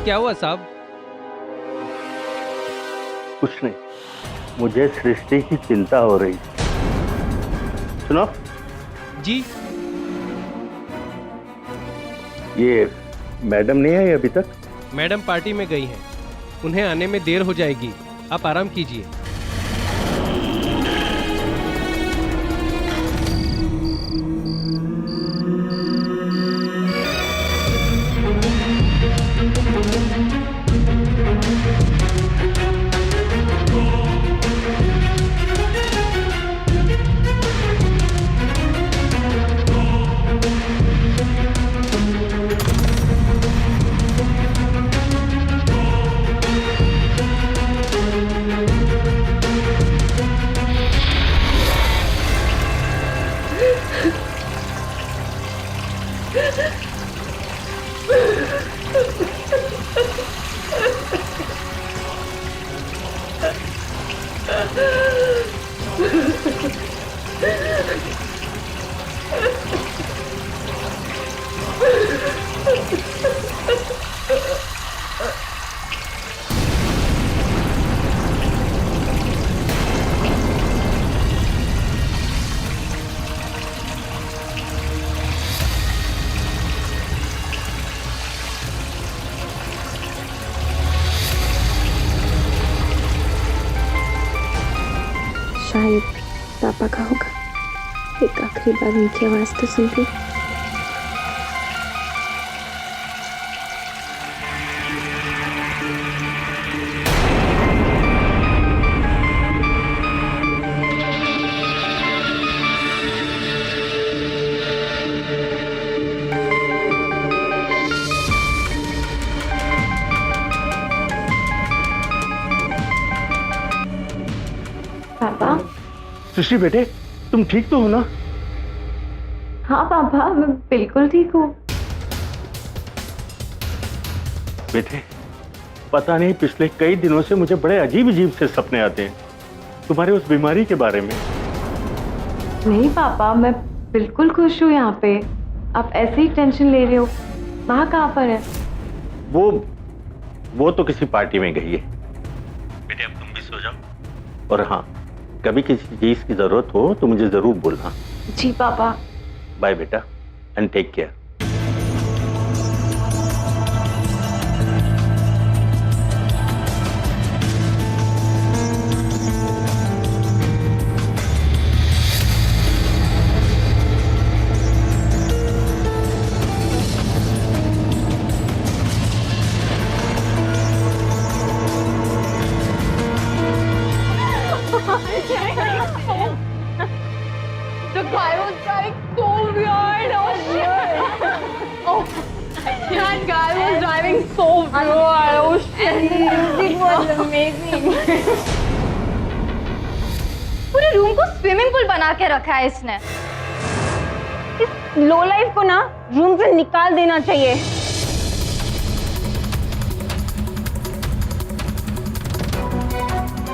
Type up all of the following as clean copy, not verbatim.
क्या हुआ साहब? कुछ नहीं, मुझे सृष्टि की चिंता हो रही। सुनो जी। ये मैडम नहीं आई अभी तक? मैडम पार्टी में गई हैं, उन्हें आने में देर हो जाएगी, आप आराम कीजिए। शायद पापा का होगा। एक आखिरी बार उनकी आवाज तो सुन ली। पापा। सृष्टि बेटे, तुम ठीक तो हो ना? हाँ पापा, मैं बिल्कुल ठीक हूँ। बेटे, पता नहीं पिछले कई दिनों से मुझे बड़े अजीब अजीब से सपने आते हैं तुम्हारे उस बीमारी के बारे में। नहीं पापा, मैं बिल्कुल खुश हूँ यहाँ पे। आप ऐसे ही टेंशन ले रहे हो। वहाँ कहाँ पर है? वो तो किसी पार्टी में गई है। बेटे अब तुम भी सो जाओ, और हाँ, कभी किसी चीज की जरूरत हो तो मुझे जरूर बोलना। जी पापा। बाय बेटा, and take care. The guy was driving so weird. Oh shit! Oh, that guy was driving so weird. Oh shit! And the music was amazing. पूरे रूम को स्विमिंग पूल बना के रखा है इसने। इस लो लाइफ को ना रूम से निकाल देना चाहिए।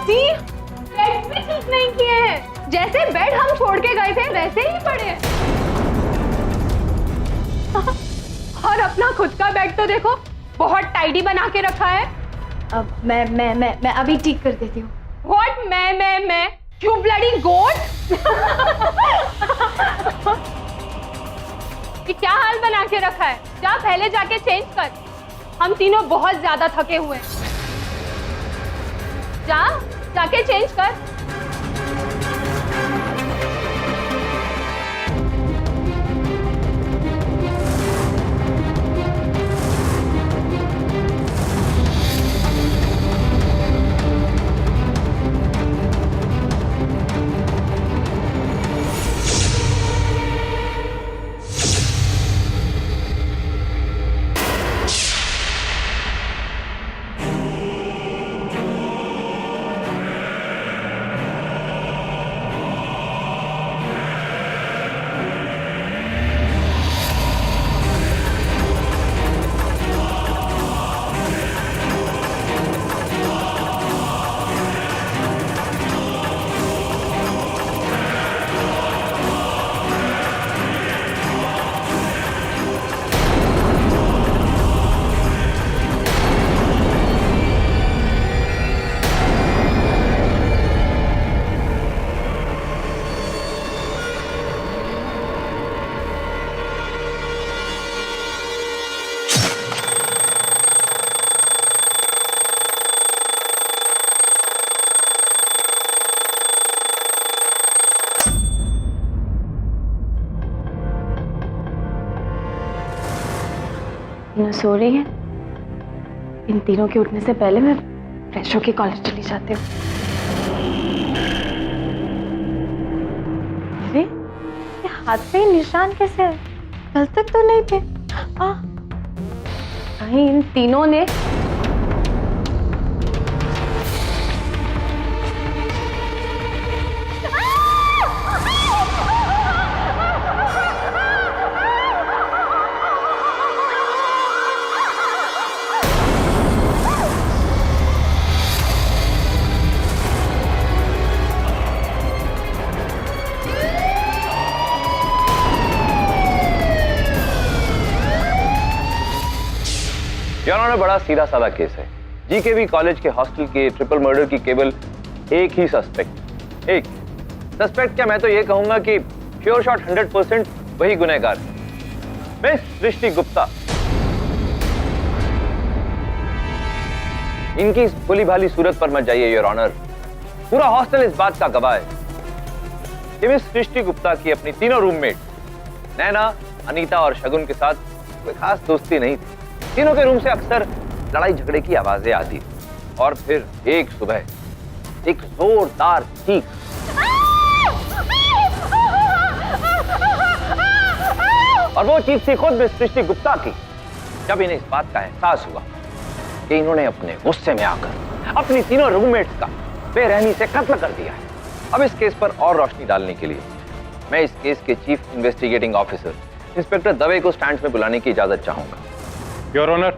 सी, बेड भी ठीक नहीं किए हैं। जैसे बेड हम छोड़ के गए थे वैसे ही पड़े हैं। और अपना खुद का बेड तो देखो, बहुत टाइडी बना के रखा है। अब मैं अभी ठीक कर देती हूँ। What? मैं You bloody goat! ये क्या हाल बना के रखा है? जा पहले जाके चेंज कर। हम तीनों बहुत ज्यादा थके हुए हैं। जाके चेंज कर। तीनों सो रही हैं। इन तीनों के उठने से पहले मैं फ्रेश होके कॉलेज चली जाती हूँ। अरे ये हाथ पे निशान कैसे है? कल तक तो नहीं थे। कहीं इन तीनों ने योर ऑनर, बड़ा सीधा साधा केस है। जीकेवी कॉलेज के हॉस्टल के ट्रिपल मर्डर की केवल एक ही सस्पेक्ट, एक सस्पेक्ट क्या, मैं तो ये कहूंगा कि श्योर शॉट 100% वही गुनहगार है, मिस सृष्टि गुप्ता। इनकी इस भोली भाली सूरत पर मत जाइए योर ऑनर। पूरा हॉस्टल इस बात का गवाह है कि मिस सृष्टि गुप्ता की अपनी तीनों रूममेट नैना, अनीता और शगुन के साथ कोई खास दोस्ती नहीं थी। तीनों के रूम से अक्सर लड़ाई झगड़े की आवाजें आती और फिर एक सुबह एक जोरदार चीख और वो चीख थी खुद मिस सृष्टि गुप्ता की, जब इन्हें इस बात का एहसास हुआ कि इन्होंने अपने गुस्से में आकर अपनी तीनों रूममेट्स का बेरहमी से कत्ल कर दिया है। अब इस केस पर और रोशनी डालने के लिए मैं इस केस के chief investigating officer inspector Dave को स्टैंड में बुलाने की इजाजत चाहूंगा। योर ऑनर,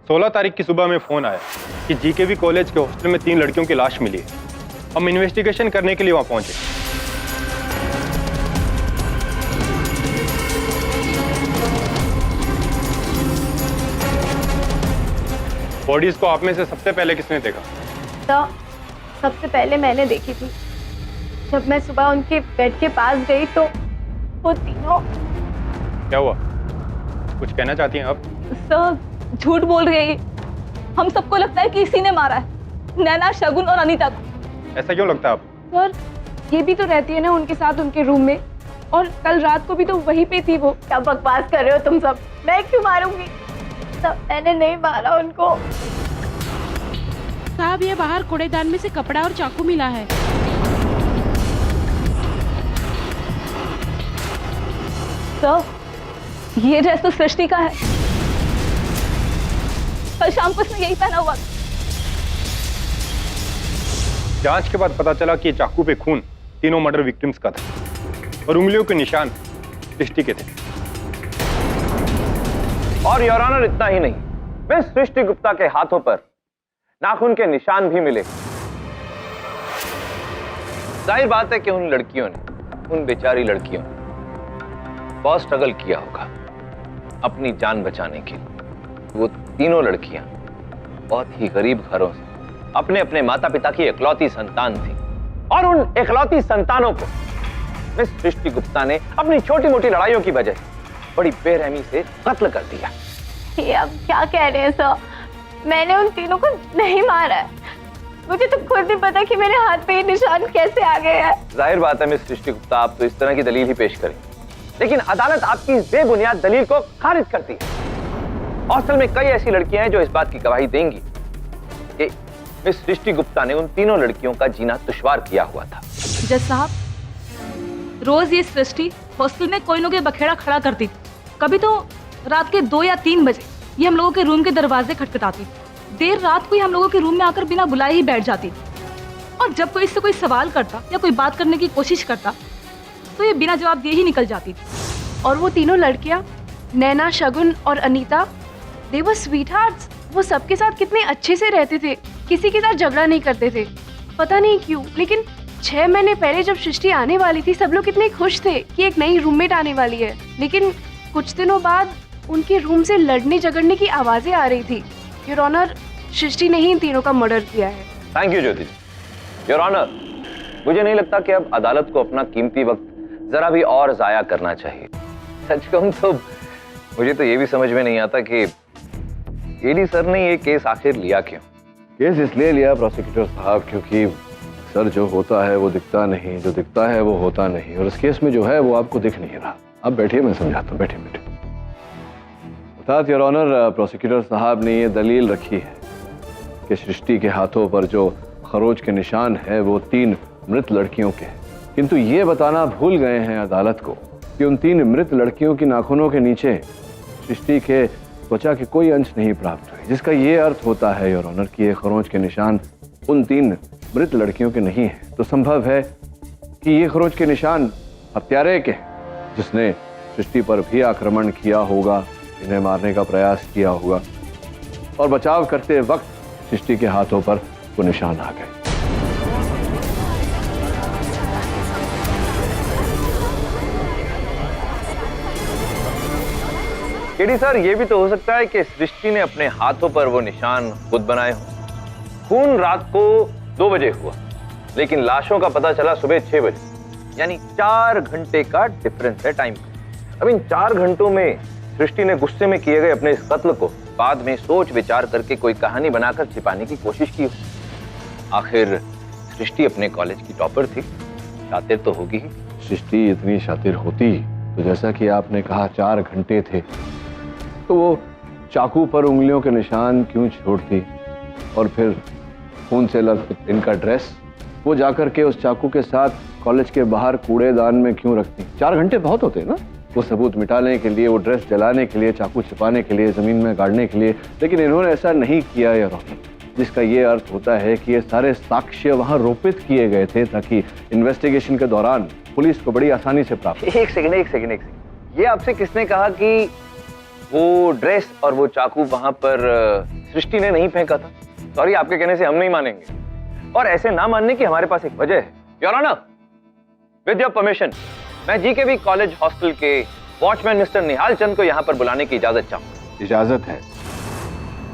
16 तारीख की सुबह में फोन आया कि जीकेवी कॉलेज के हॉस्टल में 3 लड़कियों की लाश मिली है। हम इन्वेस्टिगेशन करने के लिए वहां पहुंचे। बॉडीज को आप में से सबसे पहले किसने देखा? तो सबसे पहले मैंने देखी थी। जब मैं सुबह उनके बेड के पास गई तो वो तीनों। क्या हुआ, कुछ कहना चाहती हैं आप? सर, झूठ बोल रही है। हम सबको लगता है कि इसी ने मारा है, नैना, शगुन और अनीता को। ऐसा क्यों लगता है आप? सर, ये भी तो रहती है ना उनके साथ उनके रूम में, और कल रात को भी तो वहीं पे थी वो। क्या बकवास कर रहे हो तुम सब? मैं क्यों मारूंगी? सब मैंने नहीं मारा उनको। साहब, ये बाहर कूड़ेदान में से कपड़ा और चाकू मिला है। सर, ये ड्रेस तो सृष्टि का है। कल शाम को उसने यही पहना हुआ। जांच के बाद पता चला कि ये चाकू पे खून तीनों मर्डर विक्टिम्स का था और उंगलियों के निशान सृष्टि के थे। और योर ऑनर, इतना ही नहीं, मिस सृष्टि गुप्ता के हाथों पर नाखून के निशान भी मिले। जाहिर बात है कि उन लड़कियों ने, उन बेचारी लड़कियों ने बहुत स्ट्रगल किया होगा अपनी जान बचाने के लिए। वो तीनों लड़कियां बहुत ही गरीब घरों से अपने अपने माता पिता की इकलौती संतान थी, और उन इकलौती संतानों को मिस सृष्टि गुप्ता ने अपनी छोटी मोटी लड़ाइयों की वजह से बड़ी बेरहमी से कत्ल कर दिया। ये अब क्या कह रहे हैं सर? मैंने उन तीनों को नहीं मारा है। मुझे तो खुद नहीं पता कि मेरे हाथ पे ये निशान कैसे आ गए हैं। जाहिर बात है मिस सृष्टि गुप्ता, आप तो इस तरह की दलील ही पेश करें, लेकिन अदालत आपकी इस बेबुनियाद दलील को खारिज करती है। हॉस्टल में कई ऐसी लड़कियां हैं जो इस बात की गवाही देंगी कि मिस सृष्टि गुप्ता ने उन तीनों लड़कियों का जीना दुश्वार किया हुआ था। जज साहब, रोज ये सृष्टि हॉस्टल में कोई ना कोई बखेड़ा खड़ा करती थी। कभी तो रात के 2 या 3 बजे ये हम लोगों के रूम के दरवाजे खटखटाती। देर रात को ही हम लोगों के रूम में आकर बिना बुलाए ही बैठ जाती। और जब कोई इससे कोई सवाल करता या कोई बात करने की कोशिश करता तो ये बिना जवाब दिए ही निकल जाती थी। और वो तीनों लड़कियां, नैना, शगुन और अनीता, दे वर स्वीटहार्ट्स। वो सबके साथ कितने अच्छे से रहते थे, किसी के साथ झगड़ा नहीं करते थे। पता नहीं क्यों, लेकिन 6 महीने पहले जब सृष्टि आने वाली थी, सब लोग कितने खुश थे कि एक नई रूममेट आने वाली है। लेकिन कुछ दिनों बाद उनके रूम से लड़ने झगड़ने की आवाजें आ रही थी। योर ऑनर, सृष्टि ने ही इन तीनों का मर्डर किया है। Thank you Jyoti. Your honour, मुझे नहीं लगता कि अब अदालत को अपना कीमती वक्त जरा भी और जाया करना चाहिए। सच कहूं तो मुझे तो ये भी समझ में नहीं आता कि एडी सर ने ये केस आखिर लिया क्यों। केस इसलिए लिया प्रोसिक्यूटर साहब क्योंकि सर जो होता है वो दिखता नहीं, जो दिखता है वो होता नहीं, और इस केस में जो है वो आपको दिख नहीं रहा। आप बैठिए, मैं समझाता हूँ। बैठिए बैठिए। अर्थात योर ऑनर, प्रोसिक्यूटर साहब ने ये दलील रखी है कि सृष्टि के हाथों पर जो खरोच के निशान है वो 3 मृत लड़कियों के हैं, किंतु ये बताना भूल गए हैं अदालत को कि उन 3 मृत लड़कियों की नाखूनों के नीचे सृष्टि के त्वचा के कोई अंश नहीं प्राप्त हुए, जिसका ये अर्थ होता है योर ऑनर कि ये खरोच के निशान उन 3 मृत लड़कियों के नहीं हैं। तो संभव है कि ये खरोच के निशान हत्यारे के हैं, जिसने सृष्टि पर भी आक्रमण किया होगा, इन्हें मारने का प्रयास किया होगा और बचाव करते वक्त सृष्टि के हाथों पर वो निशान आ गए। केडी सर, ये भी तो हो सकता है कि सृष्टि ने अपने हाथों पर वो निशान खुद बनाए हों। खून रात को 2 बजे हुआ, लेकिन लाशों का पता चला सुबह 6 बजे, यानी 4 घंटे का डिफरेंस है टाइम का। अब इन 4 घंटों में सृष्टि ने गुस्से में किए गए अपने इस कत्ल को बाद में सोच विचार करके कोई कहानी बनाकर छिपाने की कोशिश की। आखिर सृष्टि अपने कॉलेज की टॉपर थी, शातिर तो होगी ही। सृष्टि इतनी शातिर होती तो जैसा कि आपने कहा 4 घंटे थे, तो वो चाकू पर उंगलियों के निशान क्यों छोड़ती और फिर खून से लथपथ इनका ड्रेस वो जाकर के उस चाकू के साथ कॉलेज के बाहर कूड़ेदान में क्यों रखती? 4 घंटे बहुत होते हैं ना, वो सबूत मिटाने के लिए, वो ड्रेस जलाने के लिए, चाकू छिपाने के लिए, जमीन में गाड़ने के लिए। लेकिन इन्होंने ऐसा नहीं किया यार, जिसका ये अर्थ होता है कि ये सारे साक्ष्य वहां रोपित किए गए थे ताकि इन्वेस्टिगेशन के दौरान पुलिस को बड़ी आसानी से प्राप्त। एक सेकंड, ये आपसे किसने कहा कि वो ड्रेस और वो चाकू वहां पर सृष्टि ने नहीं फेंका था? सॉरी, आपके कहने से हम नहीं मानेंगे, और ऐसे ना मानने की हमारे पास एक वजह है। Your honour, with your permission, मैं जीकेवी कॉलेज हॉस्टल के वॉचमैन मिस्टर निहाल चंद को यहाँ पर बुलाने की इजाजत चाहूंगा। इजाजत है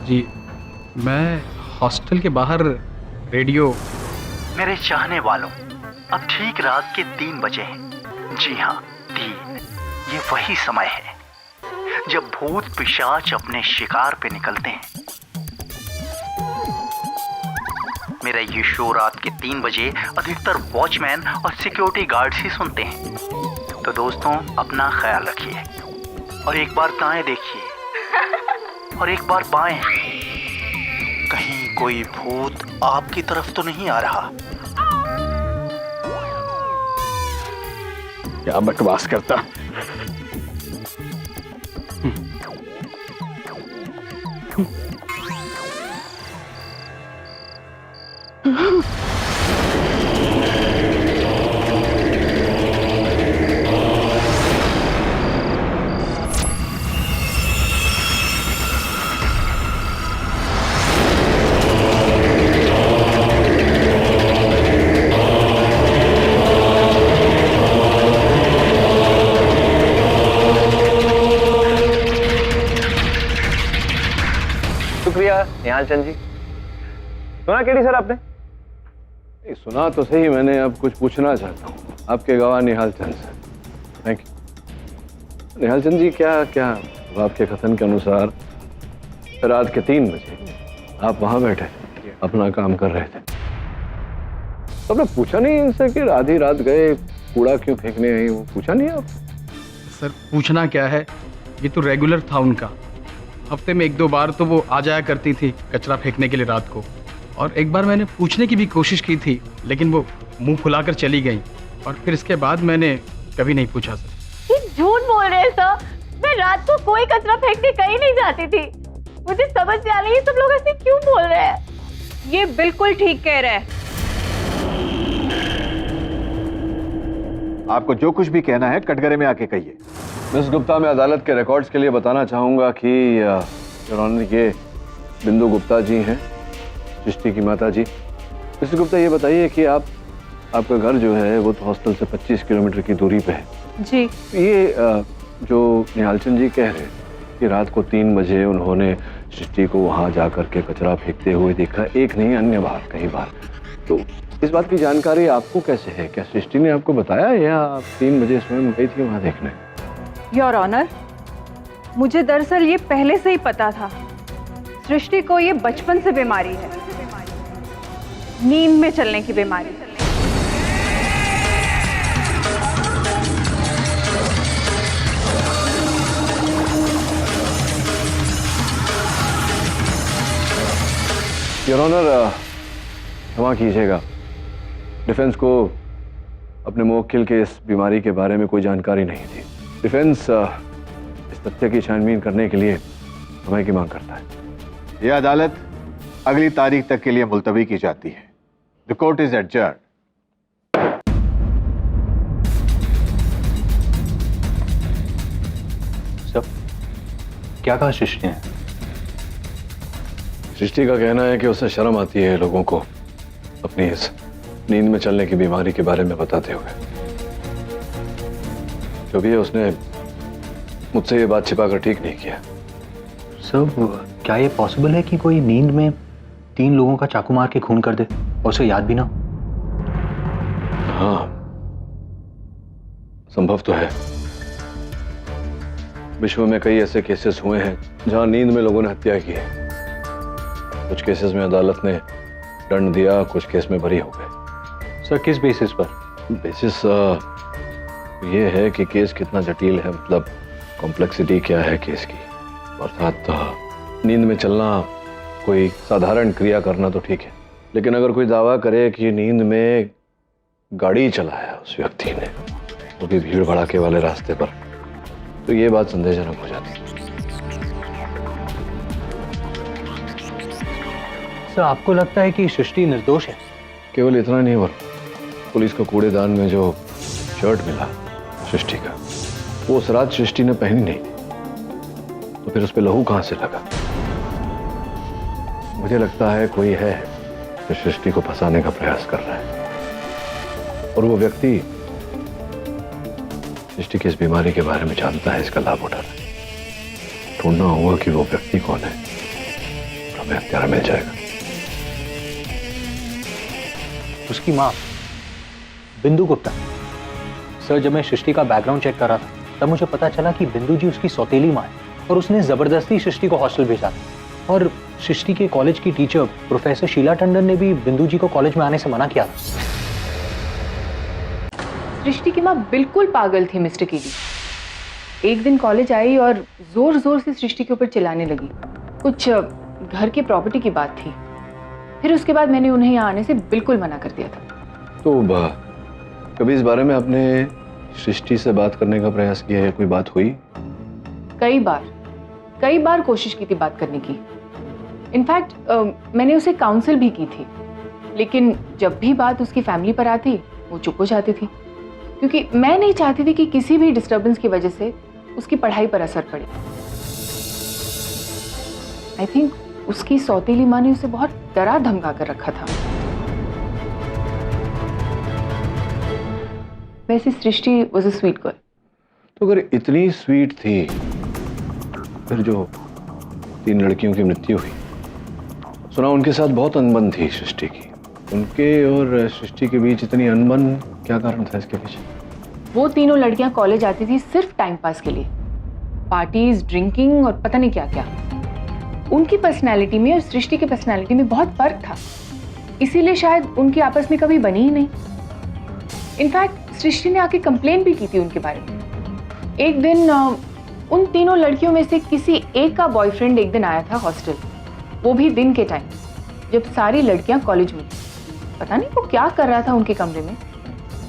जी। मैं हॉस्टल के बाहर रेडियो। मेरे चाहने वालों, अब ठीक रात के 3 बजे हैं। जी हाँ, 3। ये वही समय है जब भूत पिशाच अपने शिकार पे निकलते हैं। मेरा ये शो रात के 3 बजे अधिकतर वॉचमैन और सिक्योरिटी गार्ड्स ही सुनते हैं। तो दोस्तों, अपना ख्याल रखिए और एक बार दाएं देखिए और एक बार बाएं। कहीं कोई भूत आपकी तरफ तो नहीं आ रहा? क्या बकवास करता। शुक्रिया निहाल चंद जी। सुना केडी सर आपने? सुना तो सही, मैंने अब कुछ पूछना चाहता हूँ आपके गवाह निहाल चंद से। Thank you. निहाल चंद जी, क्या आपके कथन के अनुसार रात के 3 बजे आप वहां बैठे थे, अपना काम कर रहे थे, तो आपने पूछा नहीं इनसे कि आधी रात गए कूड़ा क्यों फेंकने आई? वो पूछा नहीं आप? सर, पूछना क्या है, ये तो रेगुलर था उनका। हफ्ते में 1-2 बार तो वो आ जाया करती थी कचरा फेंकने के लिए रात को, और एक बार मैंने पूछने की भी कोशिश की थी, लेकिन वो मुंह फुलाकर चली गई, और फिर इसके बाद मैंने कभी नहीं पूछा। सर, ये झूठ बोल रहे हैं सर। मैं रात को कोई कचरा फेंकने कहीं नहीं जाती थी। मुझे समझ नहीं आ रही है सब लोग ऐसे क्यों बोल रहे हैं। ये बिल्कुल ठीक कह रहे हैं। आपको जो कुछ भी कहना है कटघरे में आके कहिए। मिस गुप्ता, मैं अदालत के रिकॉर्ड्स के लिए बताना चाहूँगा कि ये बिंदु गुप्ता जी हैं, सृष्टि की माता जी। मिस गुप्ता, ये बताइए कि आपका घर जो है वो तो हॉस्टल से 25 किलोमीटर की दूरी पे है। जी। ये जो निहालचंद जी कह रहे हैं कि रात को 3 बजे उन्होंने सृष्टि को वहाँ जा करके कचरा फेंकते हुए देखा, एक नहीं अन्य बार, कई बार, तो इस बात की जानकारी आपको कैसे है? क्या सृष्टि ने आपको बताया या आप 3 बजे स्वयं गई थी वहाँ देखने? योर ऑनर, मुझे दरअसल ये पहले से ही पता था। सृष्टि को ये बचपन से बीमारी है, नींद में चलने की बीमारी। योर ऑनर, क्षमा कीजिएगा, डिफेंस को अपने मुवक्किल के इस बीमारी के बारे में कोई जानकारी नहीं थी। डिफेंस इस तथ्य की छानबीन करने के लिए समय की मांग करता है। यह अदालत अगली तारीख तक के लिए मुलतवी की जाती है। The court is adjourned. सब क्या कहा सृष्टि ने? सृष्टि का कहना है कि उसे शर्म आती है लोगों को अपनी इस नींद में चलने की बीमारी के बारे में बताते हुए। जो भी है, उसने मुझसे ये बात छिपाकर ठीक नहीं किया। सब क्या ये पॉसिबल है कि कोई नींद में 3 लोगों का चाकू मार के खून कर दे और उसे याद भी ना? हाँ, संभव तो है। विश्व में कई ऐसे केसेस हुए हैं जहां नींद में लोगों ने हत्या की है। कुछ केसेस में अदालत ने दंड दिया, कुछ केस में बरी हो गए। सर किस बेसिस पर? बेसिस ये है कि केस कितना जटिल है, मतलब कॉम्प्लेक्सिटी क्या है केस की। अर्थात नींद में चलना कोई साधारण क्रिया करना तो ठीक है, लेकिन अगर कोई दावा करे कि नींद में गाड़ी चलाया उस व्यक्ति ने, वो भी भीड़ भड़ाके वाले रास्ते पर, तो ये बात संदेहजनक हो जाती है। सर आपको लगता है कि सृष्टि निर्दोष है? केवल इतना नहीं, और पुलिस को कूड़ेदान में जो शर्ट मिला सृष्टि का, वो उस रात सृष्टि ने पहनी नहीं थी, तो फिर उस पर लहू कहां से लगा? मुझे लगता है कोई है जो सृष्टि को फंसाने का प्रयास कर रहा है, और वो व्यक्ति सृष्टि की इस बीमारी के बारे में जानता है, इसका लाभ उठा रहा है। ढूंढना होगा कि वो व्यक्ति कौन है, और हमें हत्यारा मिल जाएगा। उसकी मां बिंदु गुप्ता। सर जब मैं सृष्टि का बैकग्राउंड चेक कर रहा था, तब मुझे पता चला कि बिंदु जी उसकी सौतेली मां है, और उसने जबरदस्ती सृष्टि को हॉस्टल भेजा था। और सृष्टि के कॉलेज की टीचर प्रोफेसर शीला टंडन ने भी बिंदु जी को कॉलेज में आने से मना किया था। सृष्टि की माँ बिल्कुल पागल थी मिस्टर कीडी। एक दिन कॉलेज आई और जोर जोर से सृष्टि के ऊपर चिल्लाने लगी। कुछ घर की प्रॉपर्टी की बात थी। फिर उसके बाद मैंने उन्हें यहाँ आने से बिल्कुल मना कर दिया था। तो कभी इस बारे में आपने सृष्टि से बात करने का प्रयास किया है? कोई बात हुई? कई बार कोशिश की थी बात करने की। इनफैक्ट मैंने उसे काउंसिल भी की थी, लेकिन जब भी बात उसकी फैमिली पर आती वो चुप हो जाती थी, क्योंकि मैं नहीं चाहती थी कि किसी भी डिस्टर्बेंस की वजह से उसकी पढ़ाई पर असर पड़े। आई थिंक उसकी सौतेली माँ ने उसे बहुत डरा धमका कर रखा था। वैसे सृष्टि वाज अ स्वीट गर्ल। तो अगर इतनी स्वीट थी, फिर जो 3 लड़कियों की मृत्यु हुई, सुना उनके साथ बहुत अनबन थी सृष्टि की। उनके और सृष्टि के बीच इतनी अनबन, क्या कारण था इसके पीछे? वो तीनों लड़कियां कॉलेज आती थी सिर्फ टाइम पास के लिए, पार्टीज, ड्रिंकिंग और पता नहीं क्या क्या। उनकी पर्सनालिटी में और सृष्टि की पर्सनालिटी में बहुत फर्क था, इसीलिए शायद उनकी आपस में कभी बनी ही नहीं। इनफैक्ट सृष्टि ने आके कंप्लेन भी की थी उनके बारे में। एक दिन उन तीनों लड़कियों में से किसी एक का बॉयफ्रेंड एक दिन आया था हॉस्टल, वो भी दिन के टाइम, जब सारी लड़कियां कॉलेज में थी। पता नहीं वो क्या कर रहा था उनके कमरे में,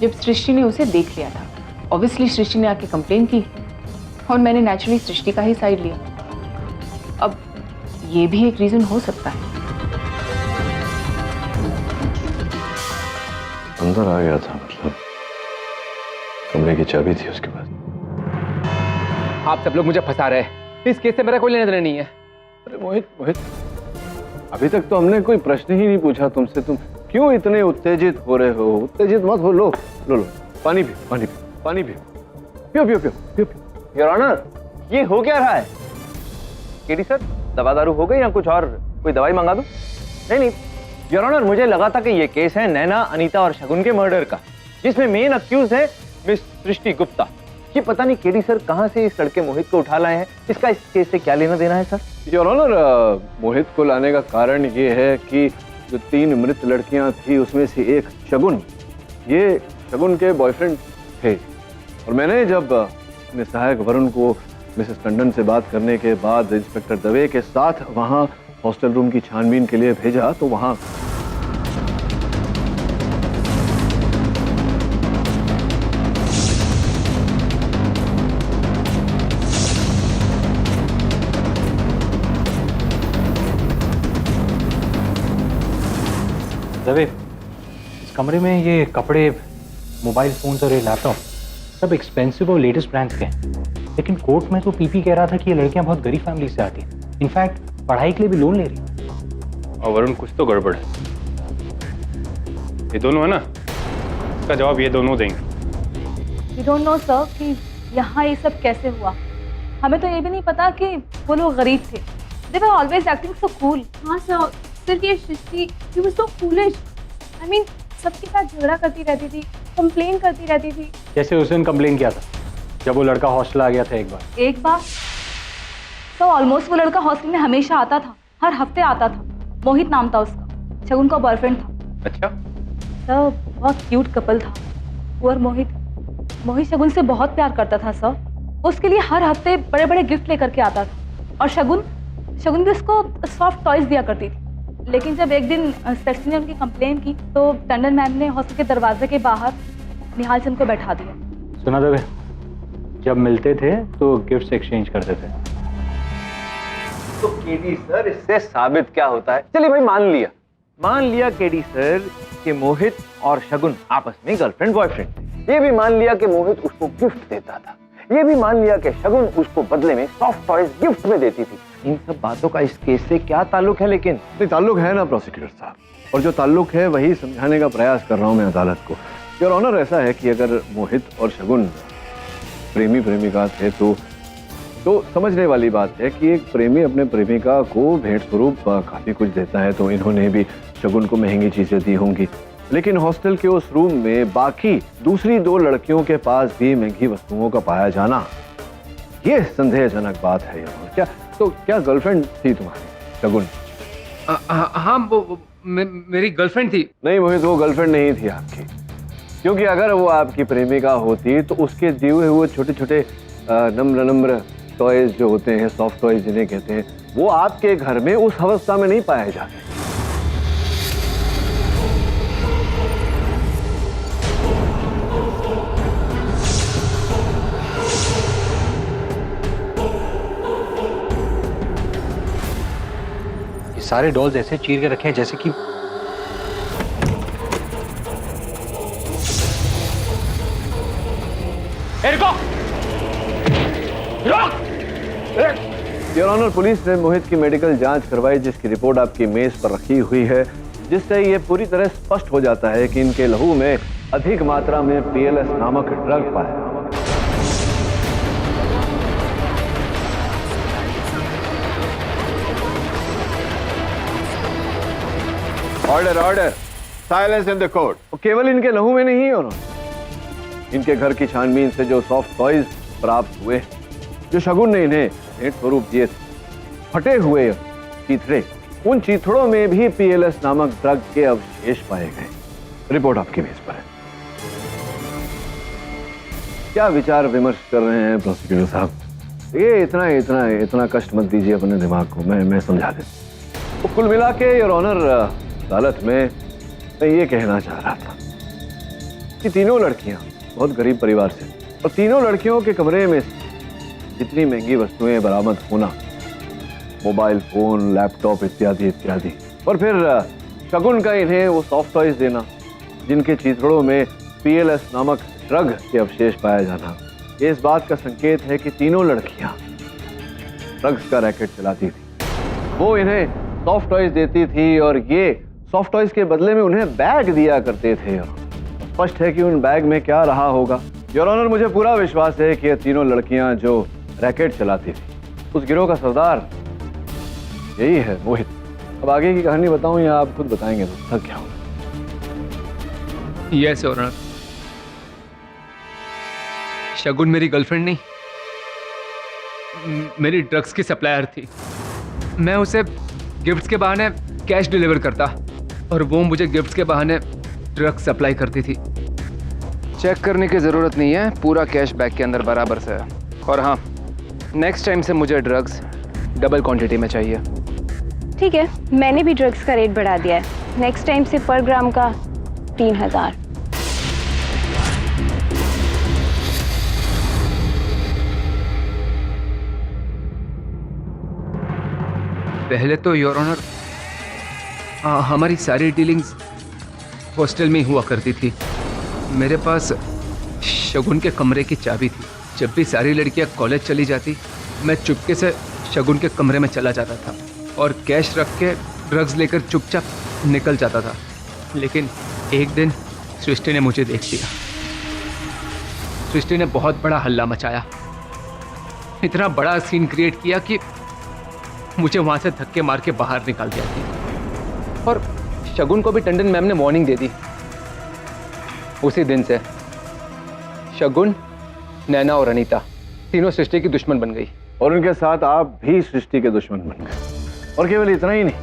जब सृष्टि ने उसे देख लिया था। ऑब्वियसली सृष्टि ने आके कंप्लेन की और मैंने नेचुरली सृष्टि का ही साइड लिया। अब ये भी एक रीजन हो सकता है। अंदर आ गया था, मतलब कमरे की चाबी थी उसके पास। आप सब लोग मुझे फंसा रहे हैं। इस केस से मेरा कोई लेना देना नहीं है। अरे मोहित, अभी तक तो हमने कोई प्रश्न ही नहीं पूछा तुमसे, तुम क्यों इतने उत्तेजित हो रहे हो? उत्तेजित मत हो, लो पानी पियो। योर ऑनर, ये हो क्या रहा है? केडी सर, दवा दारू हो गई या कुछ और? कोई दवाई मंगा दो? नहीं योर ऑनर, मुझे लगा था कि ये केस है नैना, अनीता और शगुन के मर्डर का, जिसमें मेन अक्यूज है मिस सृष्टि गुप्ता। ये पता नहीं केडी सर कहां से इस लड़के मोहित को उठा लाए हैं। इसका इस केस से क्या लेना देना है सर? योर ऑनर, मोहित को लाने का कारण ये है कि जो 3 मृत लड़कियां थी उसमें से एक शगुन, ये शगुन के बॉयफ्रेंड थे। और मैंने जब सहायक वरुण को मिसेस टंडन से बात करने के बाद इंस्पेक्टर दवे के साथ वहां हॉस्टल रूम की छानबीन के लिए भेजा तो वहां जवेद, इस कमरे में ये कपड़े, मोबाइल फोन्स और ये लैपटॉप सब एक्सपेंसिव और लेटेस्ट ब्रांड्स के हैं। लेकिन कोर्ट में तो पीपी कह रहा था कि ये लड़कियां बहुत गरीब फैमिली से आती हैं, इनफैक्ट पढ़ाई के लिए भी लोन ले रही हैं। और वरुण, कुछ तो गड़बड़ है। ये दोनों है ना, इसका जवाब ये दोनों देंगे। वी डोंट नो सर कि यहाँ ये सब कैसे हुआ। हमें तो ये भी नहीं पता कि वो लोग गरीब थे। They were always acting so cool. हाँ सर, सिर्फ ये Srishti, she was so foolish. I mean, सबके साथ झगड़ा करती रहती थी, कंप्लेन करती रहती थी। जैसे उस दिन कंप्लेन किया था जब वो लड़का हॉस्टल आ गया था एक बार। तो ऑलमोस्ट वो लड़का हॉस्टल में हमेशा आता था, हर हफ्ते आता था। मोहित नाम था उसका, शगुन का बॉयफ्रेंड था। अच्छा। तो बहुत क्यूट कपल था वो और मोहित शगुन से बहुत प्यार करता था सर। उसके लिए हर हफ्ते बड़े बड़े गिफ्ट लेकर के आता था और शगुन भी उसको सॉफ्ट टॉयज दिया करती थी। लेकिन जब एक दिन सेक्रेटरी ने उनकी कंप्लेन की तो टंडन मैम ने हॉस्टल के दरवाजे के बाहर निहाल चंद को बैठा दिया। सुना दबे, जब मिलते थे तो गिफ्ट्स एक्सचेंज करते थे। तो केडी सर, इससे साबित क्या होता है? चलिए भाई, मान लिया केडी सर कि मोहित और शगुन आपस में गर्लफ्रेंड बॉयफ्रेंड। ये भी मान लिया कि मोहित उसको गिफ्ट देता था। ये भी मान लिया कि शगुन उसको बदले में सॉफ्ट टॉयज गिफ्ट में देती थी। इन सब बातों का इस केस से क्या ताल्लुक है? लेकिन ताल्लुक है ना प्रोसिक्यूटर साहब, और जो ताल्लुक है वही समझाने का प्रयास कर रहा हूं मैं अदालत को। योर ऑनर, ऐसा है कि अगर मोहित और शगुन प्रेमी प्रेमिका थे तो समझने वाली बात है कि एक प्रेमी अपने प्रेमिका को भेंट स्वरूप काफी कुछ देता है, तो इन्होंने भी शगुन को महंगी चीजें दी होंगी। लेकिन हॉस्टल के उस रूम में बाकी दूसरी दो लड़कियों के पास भी महंगी वस्तुओं का पाया जाना, ये संदेहजनक बात है। क्या गर्लफ्रेंड थी तुम्हारी शगुन? हाँ, वो मेरी गर्लफ्रेंड थी। नहीं मोहित, वो गर्लफ्रेंड नहीं थी आपकी, क्योंकि अगर वो आपकी प्रेमिका होती तो उसके दिए हुए छोटे छोटे नम्र टॉयज जो होते हैं, सॉफ्ट टॉयज जिन्हें कहते हैं, वो आपके घर में उस अवस्था में नहीं पाए जाते। सारे डॉल्स ऐसे चीर के रखे हैं जैसे कि योर ऑनर, पुलिस ने मोहित की मेडिकल जांच करवाई, जिसकी रिपोर्ट आपकी मेज पर रखी हुई है, जिससे ये पूरी तरह स्पष्ट हो जाता है कि इनके लहू में अधिक मात्रा में पीएलएस नामक ड्रग पाया। Order, silence in the court. केवल इनके लहू में नहीं और इनके घर की छानबीन से जो सॉफ्ट टॉयज प्राप्त हुए, जो शगुन ने इन्हें भेंट स्वरूप दिए, फटे हुए चीथड़े, उन चीथड़ों में भी पीएलएस नामक ड्रग के अवशेष पाए गए। रिपोर्ट आपकी मेज पर है। क्या विचार विमर्श कर रहे हैं प्रोसिक्यूटर साहब? ये इतना कष्ट मत दीजिए अपने दिमाग को, मैं समझा देता। तो कुल मिला के योर ऑनर, अदालत में मैं ये कहना चाह रहा था कि तीनों लड़कियां बहुत गरीब परिवार से, और तीनों लड़कियों के कमरे में जितनी महंगी वस्तुएं बरामद होना, मोबाइल फोन, लैपटॉप इत्यादि इत्यादि, और फिर शगुन का इन्हें वो सॉफ्ट टॉयज देना जिनके चीथड़ों में पीएलएस नामक ड्रग के अवशेष पाया जाना, ये इस बात का संकेत है कि तीनों लड़कियां ड्रग्स का रैकेट चलाती थी। वो इन्हें सॉफ्ट टॉयज देती थी और ये सॉफ्ट टॉयज के बदले में उन्हें बैग दिया करते थे। स्पष्ट है कि उन बैग में क्या रहा होगा। योर ऑनर, मुझे पूरा विश्वास है कि ये तीनों लड़कियां जो रैकेट चलाती थी, उस गिरोह का सरदार यही है मोहित। अब आगे की कहानी बताऊं या आप खुद बताएंगे तो क्या होगा? यस योर ऑनर, शगुन मेरी गर्लफ्रेंड नहीं, मेरी ड्रग्स की सप्लायर थी। मैं उसे गिफ्ट्स के बहाने कैश डिलीवर करता और वो मुझे गिफ्ट्स के बहाने ड्रग्स सप्लाई करती थी। चेक करने की ज़रूरत नहीं है, पूरा कैश बैग के अंदर बराबर से है। और हाँ, नेक्स्ट टाइम से मुझे ड्रग्स डबल क्वांटिटी में चाहिए। ठीक है, मैंने भी ड्रग्स का रेट बढ़ा दिया है। नेक्स्ट टाइम से पर ग्राम का 3000। पहले तो योर ऑनर हमारी सारी डीलिंग्स हॉस्टल में ही हुआ करती थी। मेरे पास शगुन के कमरे की चाबी थी। जब भी सारी लड़कियां कॉलेज चली जाती, मैं चुपके से शगुन के कमरे में चला जाता था और कैश रख के ड्रग्स लेकर चुपचाप निकल जाता था। लेकिन एक दिन सृष्टि ने मुझे देख लिया। सृष्टि ने बहुत बड़ा हल्ला मचाया, इतना बड़ा सीन क्रिएट किया कि मुझे वहां से धक्के मार के बाहर निकाल दिया था। और शगुन को भी टंडन मैम ने वार्निंग दे दी। उसी दिन से शगुन, नैना और अनीता तीनों सृष्टि की दुश्मन बन गई। और उनके साथ आप भी सृष्टि के दुश्मन बन गए। और केवल इतना ही नहीं,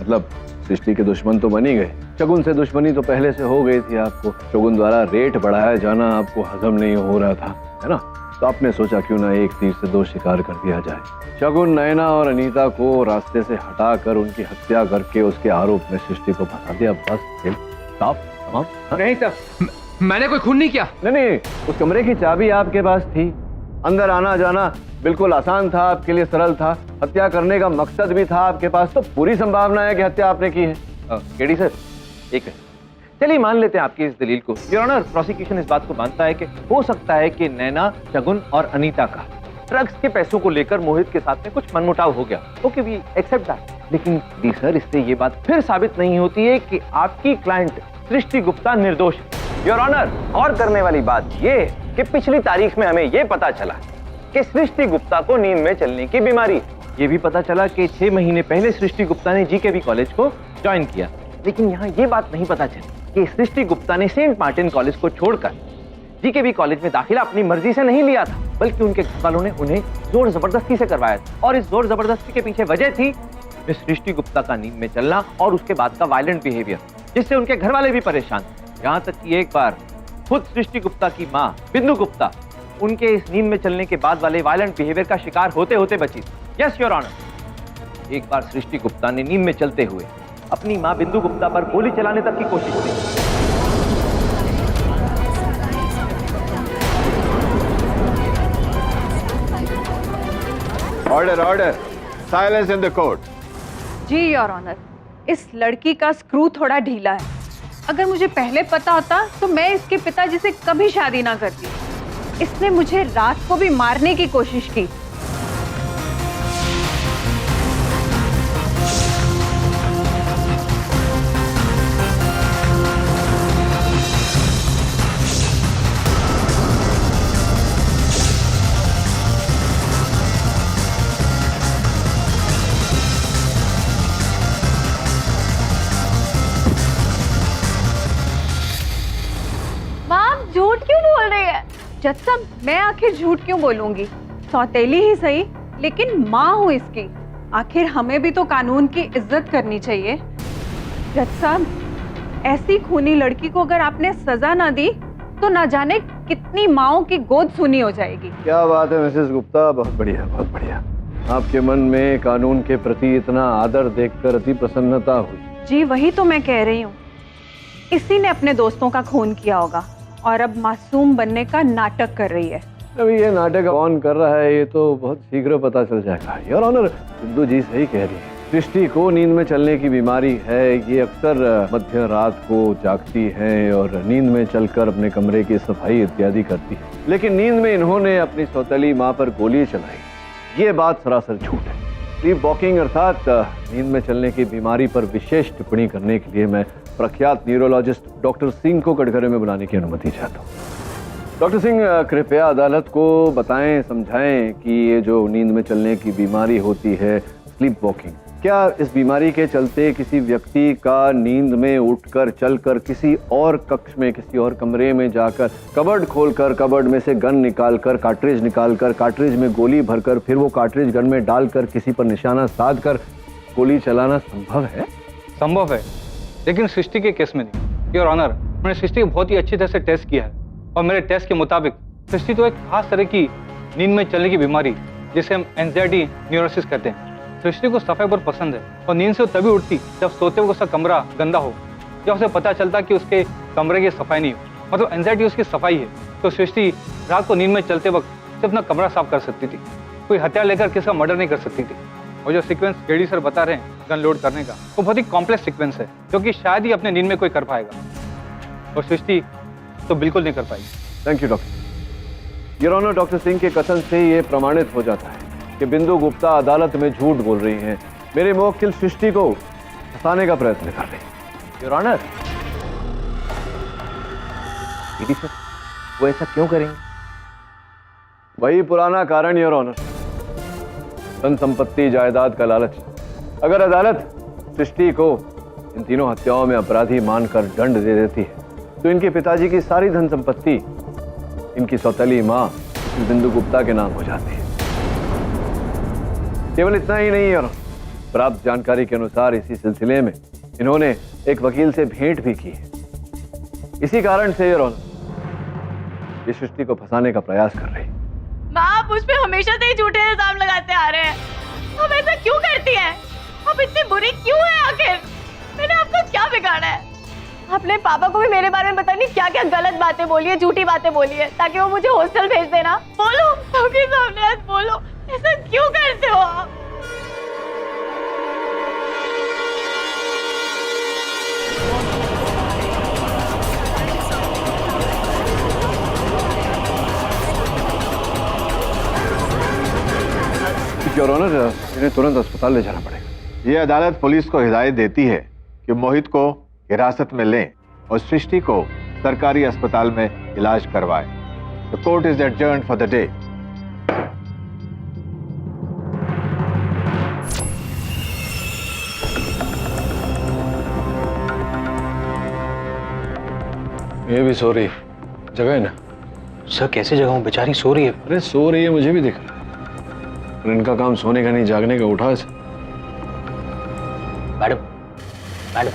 मतलब सृष्टि के दुश्मन तो बन ही गए, शगुन से दुश्मनी तो पहले से हो गई थी आपको। शगुन द्वारा रेट बढ़ाया जाना आपको हजम नहीं हो रहा था, है ना? तो आपने सोचा क्यों ना एक तीर से दो शिकार कर दिया जाए। शगुन, नैना और अनीता को रास्ते से हटाकर उनकी हत्या करके उसके आरोप में सृष्टि को फंसा दिया। बस खेल साफ तमाम। नहीं सर, मैंने कोई खून नहीं किया। नहीं, उस कमरे की चाबी आपके पास थी। अंदर आना जाना बिल्कुल आसान था आपके लिए, सरल था। हत्या करने का मकसद भी था आपके पास, तो पूरी संभावना है कि हत्या आपने की है। केडी सर, एक है, चलिए मान लेते हैं आपकी इस दलील को। योर ऑनर, प्रोसिक्यूशन इस बात को मानता है कि हो सकता है कि नैना, शगुन और अनीता का ड्रग्स के पैसों को लेकर मोहित के साथ में कुछ मनमुटाव हो गया। Okay, we accept that. लेकिन डी सर, इससे ये बात फिर साबित नहीं होती है कि आपकी क्लाइंट सृष्टि गुप्ता निर्दोष है। योर ऑनर, और करने वाली बात ये है कि पिछली तारीख में हमें ये पता चला कि सृष्टि गुप्ता को नींद में चलने की बीमारी। ये भी पता चला कि 6 महीने पहले सृष्टि गुप्ता ने जीकेवी कॉलेज को ज्वाइन किया। लेकिन यहाँ ये बात नहीं पता चली कि सृष्टि गुप्ता ने सेंट मार्टिन कॉलेज को छोड़कर जीकेवी कॉलेज में दाखिला अपनी मर्जी से नहीं लिया था, बल्कि उनके घर वालों ने उन्हें जोर जबरदस्ती से करवाया था। और इस जोर जबरदस्ती के पीछे वजह थी सृष्टि गुप्ता का नींद में चलना और उसके बाद का वायलेंट बिहेवियर, जिससे उनके घर वाले भी परेशान थे। यहाँ तक कि एक बार खुद सृष्टि गुप्ता की माँ बिंदु गुप्ता उनके इस नींद में चलने के बाद वाले वायलेंट बिहेवियर का शिकार होते होते बची। यस योर ऑनर, एक बार सृष्टि गुप्ता ने नींद में चलते हुए अपनी मां बिंदु गुप्ता पर गोली चलाने तक की कोशिश की। Order, order, silence in the court. जी योर ऑनर, इस लड़की का स्क्रू थोड़ा ढीला है। अगर मुझे पहले पता होता तो मैं इसके पिताजी से कभी शादी ना करती। इसने मुझे रात को भी मारने की कोशिश की। झूठ क्यों बोल रही है? जज साहब, मैं आखिर झूठ क्यों बोलूंगी? सौतेली ही सही, लेकिन माँ हूँ इसकी। आखिर हमें भी तो कानून की इज्जत करनी चाहिए। जज साहब, ऐसी खूनी लड़की को अगर आपने सजा ना दी तो ना जाने कितनी माँओं की गोद सुनी हो जाएगी। क्या बात है मिसेस गुप्ता, बहुत बढ़िया, बहुत बढ़िया। आपके मन में कानून के प्रति इतना आदर देखकर अति प्रसन्नता हुई। जी वही तो मैं कह रही हूँ। इसी ने अपने दोस्तों का खून किया होगा और अब मासूम बनने का नाटक कर रही है। अभी ये नाटक कौन कर रहा है ये तो बहुत शीघ्र पता चल जाएगा। योर ऑनर, बिंदु जी सही कह रही है। सृष्टि को नींद में चलने की बीमारी है। ये अक्सर मध्य रात को जागती है और नींद में चलकर अपने कमरे की सफाई इत्यादि करती है। लेकिन नींद में इन्होंने अपनी सौतेली माँ पर गोली चलाई। ये बात सरासर झूठ है। स्लीप वॉकिंग अर्थात नींद में चलने की बीमारी पर विशेष टिप्पणी करने के लिए मैं प्रख्यात न्यूरोलॉजिस्ट डॉक्टर सिंह को कटघरे में बुलाने की अनुमति चाहता हूँ। डॉक्टर सिंह, कृपया अदालत को बताएं, समझाएं कि ये जो नींद में चलने की बीमारी होती है स्लीप वॉकिंग, क्या इस बीमारी के चलते किसी व्यक्ति का नींद में उठकर चलकर किसी और कक्ष में, किसी और कमरे में जाकर कबर्ड खोलकर कबर्ड में से गन निकालकर, कार्ट्रिज निकालकर, कार्ट्रिज में गोली भरकर, फिर वो कार्ट्रिज गन में डालकर किसी पर निशाना साधकर गोली चलाना संभव है? संभव है, लेकिन सृष्टि के केस में नहीं। योर ऑनर, मैंने सृष्टि को बहुत ही अच्छी तरह से टेस्ट किया है और मेरे टेस्ट के मुताबिक सृष्टि तो एक खास तरह की नींद में चलने की बीमारी, जिसे हम एंजाइटी न्यूरोसिस कहते हैं, सृष्टि को सफाई बहुत पसंद है और नींद से वो तभी उठती जब सोते हुए उसका कमरा गंदा हो, जब उसे पता चलता कि उसके कमरे की सफाई नहीं हो, मतलब एंजाइटी उसकी सफाई है, तो सृष्टि रात को नींद में चलते वक्त सिर्फ अपना कमरा साफ कर सकती थी। कोई हथियार लेकर किसी का मर्डर नहीं कर सकती थी। और जो सीक्वेंस केडी सर बता रहे हैं गन लोड करने का, वो बहुत ही कॉम्प्लेक्स सीक्वेंस है जो कि शायद ही अपने नींद में कोई कर पाएगा, और सृष्टि तो बिल्कुल नहीं कर पाएगी। Thank you doctor. Your honour, doctor Singh के कथन से ये प्रमाणित हो जाता है कि बिंदु गुप्ता अदालत में झूठ बोल रही हैं। मेरे मुवक्किल सृष्टि को फंसाने का प्रयत्न कर रही है। योर ऑनर, केडी सर वो ऐसा क्यों करेंगे? वही पुराना कारण योर ऑनर, धन संपत्ति जायदाद का लालच। अगर अदालत सृष्टि को इन तीनों हत्याओं में अपराधी मानकर दंड दे देती है तो इनके पिताजी की सारी धन संपत्ति इनकी सौतेली मां बिंदु गुप्ता के नाम हो जाती है। केवल इतना ही नहीं है, प्राप्त जानकारी के अनुसार इसी सिलसिले में इन्होंने एक वकील से भेंट भी की है। इसी कारण से ये सृष्टि को फंसाने का प्रयास कर रही है। माँ, आप मुझ पे हमेशा से ही झूठे इल्जाम लगाते आ रहे हैं। आप ऐसा क्यों करती हैं? आप इतनी बुरी क्यों हैं आखिर? मैंने आपको क्या बिगाड़ा है? आपने पापा को भी मेरे बारे में पता नहीं क्या क्या गलत बातें बोली है, झूठी बातें बोली है, ताकि वो मुझे हॉस्टल भेज देना। बोलो, सबके सामने आज बोलो, ऐसा क्यों करते हो आप? योर ऑनर, इन्हें तुरंत अस्पताल ले जाना पड़ेगा। ये अदालत पुलिस को हिदायत देती है कि मोहित को हिरासत में लें और सृष्टि को सरकारी अस्पताल में इलाज करवाएं। The court is adjourned for the day. ये भी सो रही है, जगह है ना? सर कैसे जगह हूँ, बेचारी सो रही है। अरे सो रही है, मुझे भी दिख रहा है। और इनका काम सोने का नहीं जागने का, उठा इसे। मैडम, मैडम,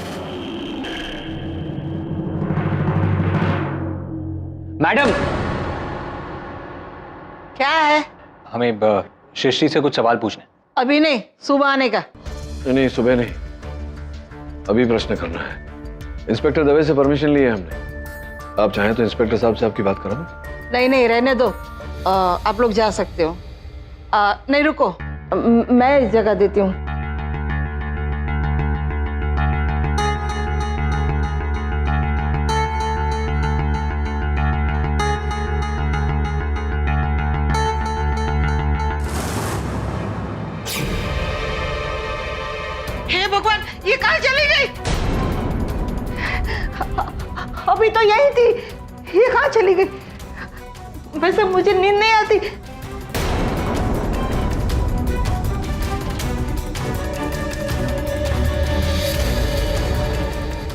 मैडम, क्या है? हमें सृष्टि से कुछ सवाल पूछने। अभी नहीं, सुबह आने का। नहीं, सुबह नहीं, अभी प्रश्न करना है। इंस्पेक्टर दवे से परमिशन ली है हमने। आप चाहें तो इंस्पेक्टर साहब से आपकी बात कराऊं? नहीं नहीं, रहने दो, आप लोग जा सकते हो। नहीं रुको, मैं जगह देती हूँ। हे भगवान, ये कहाँ चली गई? अभी तो यही थी, ये कहाँ चली गई? वैसे मुझे नींद नहीं आती।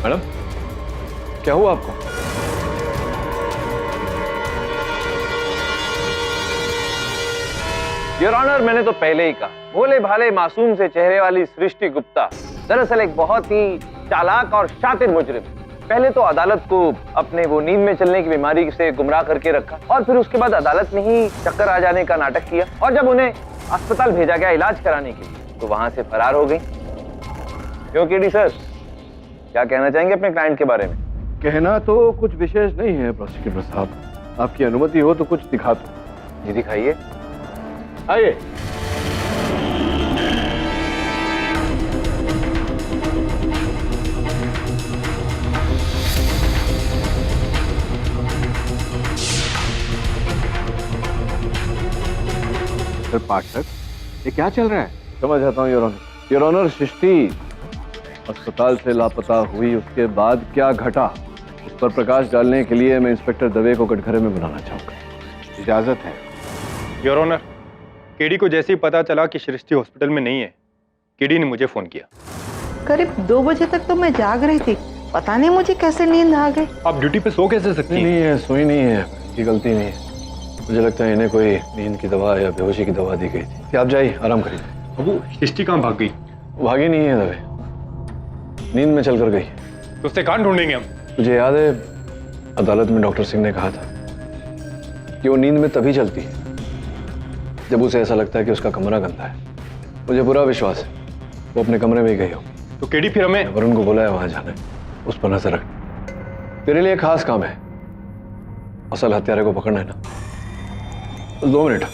मैडम, क्या हुआ आपको? योर ऑनर, मैंने तो पहले ही कहा, भोले भाले मासूम से चेहरे वाली सृष्टि गुप्ता दरअसल एक बहुत ही चालाक और शातिर मुजरिम। पहले तो अदालत को अपने वो नींद में चलने की बीमारी से गुमराह करके रखा, और फिर उसके बाद अदालत में ही चक्कर आ जाने का नाटक किया, और जब उन्हें अस्पताल भेजा गया इलाज कराने के लिए तो वहां से फरार हो गई। क्यों केडी सर, क्या कहना चाहेंगे अपने क्लाइंट के बारे में? कहना तो कुछ विशेष नहीं है प्रोसिक्यूटर साहब, आपकी अनुमति हो तो कुछ दिखा दो। जी दिखाइए। आइए। सर पाठक, ये क्या चल रहा है? समझ आता हूँ योर ऑनर। योर ऑनर, सृष्टि अस्पताल से लापता हुई, उसके बाद क्या घटा उस पर प्रकाश डालने के लिए मैं इंस्पेक्टर दवे को कटघरे में बुलाना चाहूंगा। इजाजत है। योर ऑनर, केडी को जैसे ही पता चला कि सृष्टि हॉस्पिटल में नहीं है, केडी ने मुझे फोन किया। करीब 2 बजे तक तो मैं जाग रही थी, पता नहीं मुझे कैसे नींद आ गई। आप ड्यूटी पे सो कैसे सकती हैं? नहीं है, सोई नहीं है, इसकी गलती नहीं है। मुझे लगता है इन्हें कोई नींद की दवा या बेहोशी की दवा दी गई थी। आप जाइए, आराम करिए। अब वो सृष्टि कहाँ भाग गई? भागी नहीं है दवे, नींद में चलकर गई। तो उससे कहाँ ढूंढेंगे हम? मुझे याद है अदालत में डॉक्टर सिंह ने कहा था कि वो नींद में तभी चलती है जब उसे ऐसा लगता है कि उसका कमरा गंदा है। मुझे पूरा विश्वास है वो अपने कमरे में ही गई हो। तो केडी फिर हमें वरुण को बुलाया वहां जाना है, उस पर नजर रख। तेरे लिए खास काम है, असल हत्यारे को पकड़ना है ना। बस 2 मिनट,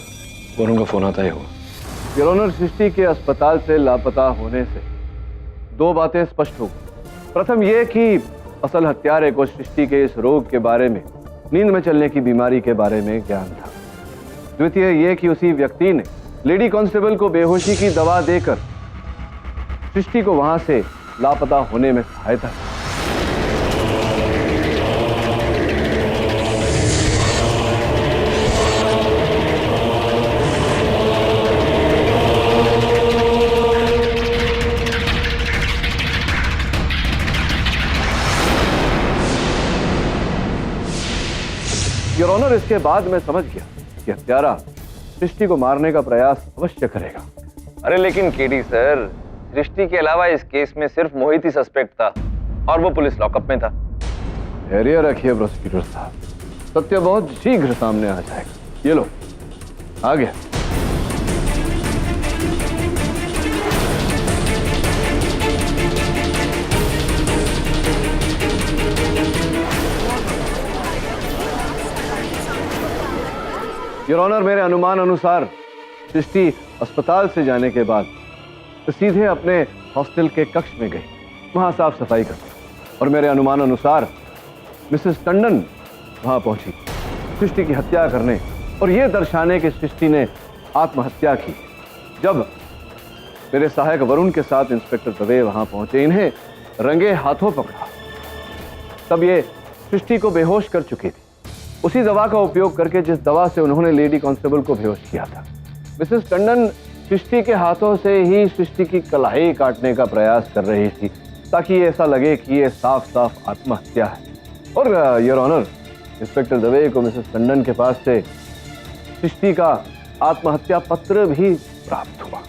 वरुण का फोन आता ही होगा। योर ऑनर, सृष्टि के अस्पताल से लापता होने से 2 बातें स्पष्ट हो गई। प्रथम यह कि असल हत्यारे को सृष्टि के इस रोग के बारे में, नींद में चलने की बीमारी के बारे में ज्ञान था। द्वितीय यह कि उसी व्यक्ति ने लेडी कांस्टेबल को बेहोशी की दवा देकर सृष्टि को वहां से लापता होने में सहायता की। योर ऑनर, इसके बाद मैं समझ गया कि हत्यारा सृष्टि को मारने का प्रयास अवश्य करेगा। अरे लेकिन केडी सर, सृष्टि के अलावा इस केस में सिर्फ मोहित ही सस्पेक्ट था और वो पुलिस लॉकअप में था। धैर्य रखिए प्रोसिक्यूटर साहब, सत्य बहुत शीघ्र सामने आ जाएगा। ये लो, आ गया। योर ऑनर, मेरे अनुमान अनुसार सृष्टि अस्पताल से जाने के बाद सीधे अपने हॉस्टल के कक्ष में गई, वहां साफ सफाई करती, और मेरे अनुमान अनुसार मिसेस टंडन वहां पहुंची सृष्टि की हत्या करने और यह दर्शाने की सृष्टि ने आत्महत्या की। जब मेरे सहायक वरुण के साथ इंस्पेक्टर दवे वहां पहुंचे, इन्हें रंगे हाथों पकड़ा, तब ये सृष्टि को बेहोश कर चुकी थी, उसी दवा का उपयोग करके जिस दवा से उन्होंने लेडी कांस्टेबल को बेहोश किया था। मिसेस टंडन सृष्टि के हाथों से ही सृष्टि की कलाई काटने का प्रयास कर रही थी, ताकि ऐसा लगे कि ये साफ साफ आत्महत्या है। और योर ऑनर, इंस्पेक्टर दवे को मिसेस टंडन के पास से सृष्टि का आत्महत्या पत्र भी प्राप्त हुआ।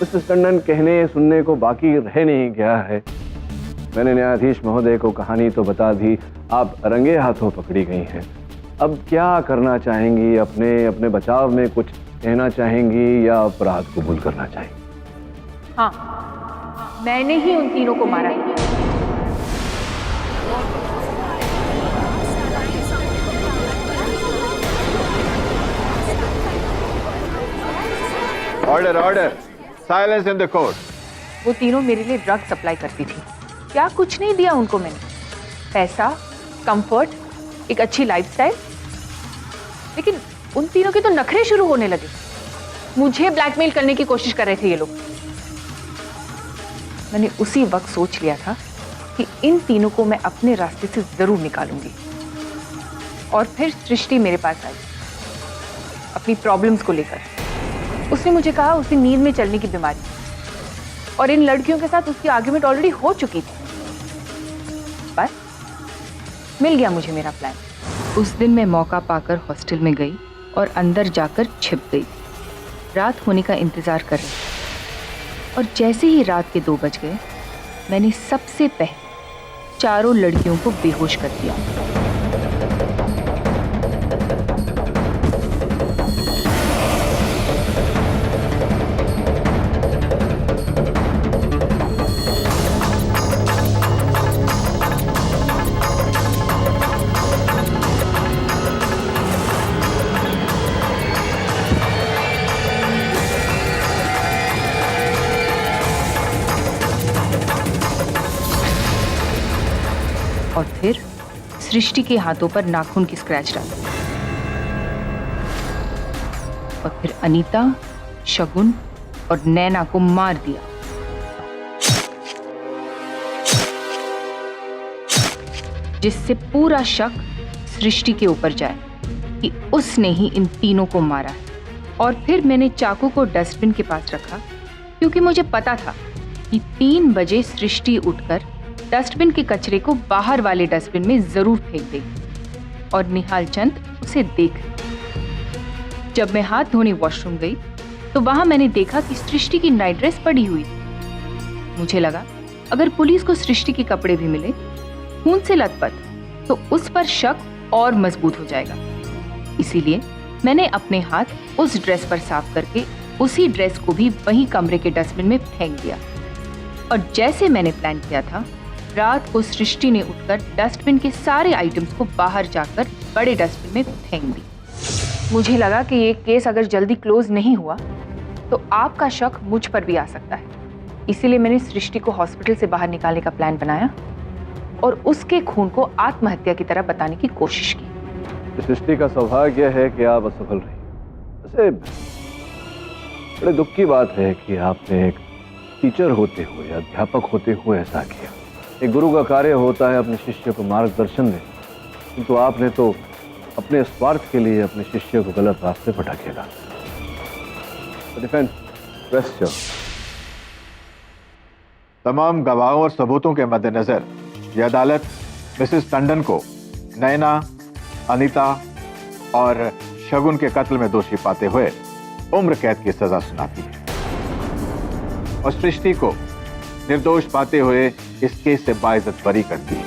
मिसेस टंडन कहने सुनने को बाकी रह नहीं गया है। मैंने न्यायाधीश महोदय को कहानी तो बता दी, आप रंगे हाथों पकड़ी गई हैं। अब क्या करना चाहेंगी? अपने बचाव में कुछ कहना चाहेंगी या अपराध कबूल करना चाहेंगी? हाँ, मैंने ही उन तीनों को मारा है। Order order, silence in the court. वो तीनों मेरे लिए ड्रग सप्लाई करती थी। क्या कुछ नहीं दिया उनको मैंने? पैसा, कंफर्ट, एक अच्छी लाइफस्टाइल। लेकिन उन तीनों के तो नखरे शुरू होने लगे। मुझे ब्लैकमेल करने की कोशिश कर रहे थे ये लोग। मैंने उसी वक्त सोच लिया था कि इन तीनों को मैं अपने रास्ते से जरूर निकालूंगी। और फिर सृष्टि मेरे पास आई अपनी प्रॉब्लम्स को लेकर। उसने मुझे कहा उसे नींद में चलने की बीमारी, और इन लड़कियों के साथ उसकी आर्ग्यूमेंट ऑलरेडी हो चुकी थी। बस मिल गया मुझे मेरा प्लान। उस दिन मैं मौका पाकर हॉस्टल में गई और अंदर जाकर छिप गई। रात होने का इंतजार कर रही, और जैसे ही रात के 2 बज गए, मैंने सबसे पहले 4 लड़कियों को बेहोश कर दिया। और फिर सृष्टि के हाथों पर नाखून की स्क्रैच डाली, और फिर अनीता, शगुन और नैना को मार दिया। जिससे पूरा शक सृष्टि के ऊपर जाए कि उसने ही इन तीनों को मारा है। और फिर मैंने चाकू को डस्टबिन के पास रखा, क्योंकि मुझे पता था कि 3 बजे सृष्टि उठकर डस्टबिन के कचरे को बाहर वाले डस्टबिन में जरूर फेंक देगी, और निहाल चंद उसे देख। जब मैं हाथ धोने वॉशरूम गई तो वहां मैंने देखा कि सृष्टि की नाइट ड्रेस पड़ी हुई थी। मुझे लगा अगर पुलिस को सृष्टि के कपड़े भी मिले खून से लथपथ, तो उस पर शक और मजबूत हो जाएगा। इसीलिए मैंने अपने हाथ उस ड्रेस पर साफ करके उसी ड्रेस को भी वही कमरे के डस्टबिन में फेंक दिया। और जैसे मैंने प्लान किया था, रात को सृष्टि ने उठकर डस्टबिन के सारे आइटम्स को बाहर जाकर बड़े डस्टबिन में फेंक दी। मुझे लगा कि ये केस अगर जल्दी क्लोज नहीं हुआ तो आपका शक मुझ पर भी आ सकता है। इसीलिए मैंने सृष्टि को हॉस्पिटल से बाहर निकालने का प्लान बनाया और उसके खून को आत्महत्या की तरह बताने की कोशिश की। सृष्टि का सौभाग्य है कि आप असफल रही। वैसे बड़े दुख की बात है कि आपने एक टीचर होते हुए, अध्यापक होते हुए ऐसा किया। एक गुरु का कार्य होता है अपने शिष्य को मार्गदर्शन देना, किंतु आपने तो अपने स्वार्थ के लिए अपने शिष्य को गलत रास्ते पर ढकेला। तमाम गवाहों और सबूतों के मद्देनजर यह अदालत मिसेस टंडन को नैना, अनीता और शगुन के कत्ल में दोषी पाते हुए उम्र कैद की सजा सुनाती है और सृष्टि को निर्दोष पाते हुए इस केस से बाइज्जत बरी करती है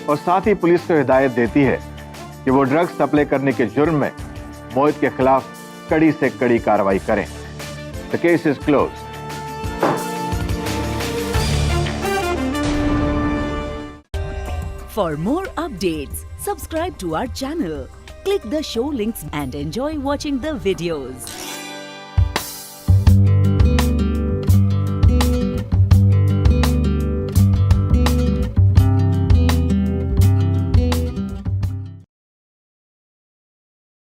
और साथ ही पुलिस को हिदायत देती है कि वो ड्रग्स सप्लाई करने के जुर्म में मोहित के खिलाफ कड़ी से कड़ी कार्रवाई करें। The case is close. For more updates, subscribe to our channel, click the show links and enjoy watching the videos.